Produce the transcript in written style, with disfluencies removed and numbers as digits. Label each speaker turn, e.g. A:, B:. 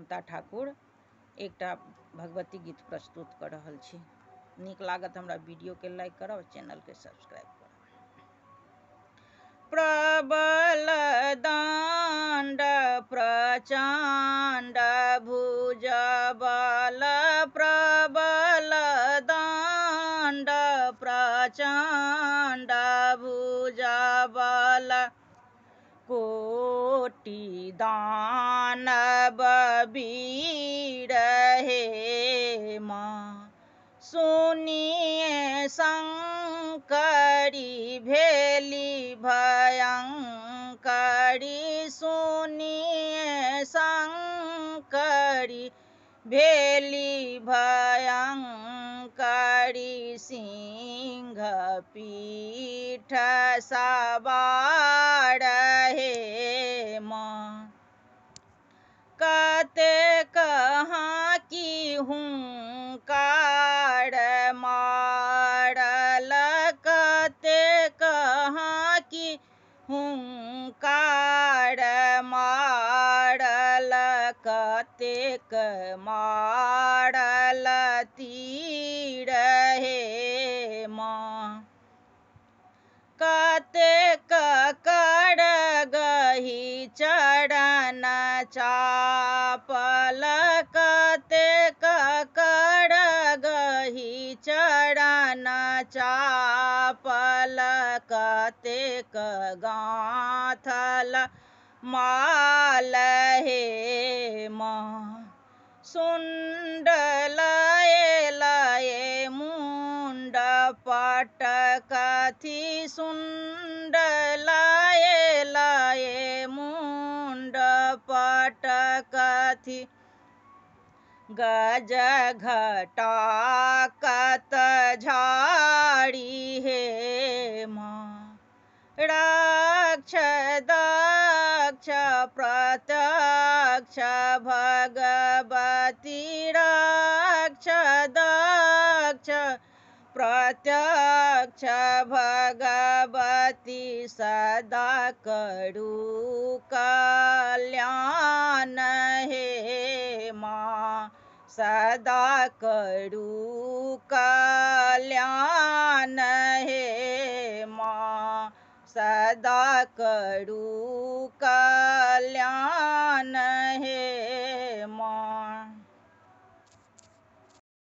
A: ममता ठाकुर एकटा भगवती गीत प्रस्तुत कर रहल छी। नीक लागत हमरा वीडियो के लाइक करब, चैनल के सब्सक्राइब करब। प्रबल दंड प्रचंड भुजबल, प्रबल दंड प्रचंड भुजबल, कोटि दानव वीर हे माँ। सुनिए शंकरी भेली भयंकरी, सुनिए शंकरी भेली भयंकरी, सिंह पीठ सवार हे माँ। कते कहाँ की हुंकार मारल, कते कहाँ की हुंकार मारल, कतेक मारल तीर हे माँ। कतेक करगहि चरण चापल, कतेक करगहि चरण चापल, कतेक गाँथल माल हे माँ। सुंड लये लये मुंड पटकथि, सुंड लये लये मुंड पटकथि, गज घटाकत झाड़ी हे माँ। रक्ष दक्ष प्रत्यक्ष भगवती, रक्ष दक्ष प्रत्यक्ष भगवती, सदा करू कल्याण हे माँ। सदा करू कल्याण हे माँ, सदा करू कल्याण हे माँ।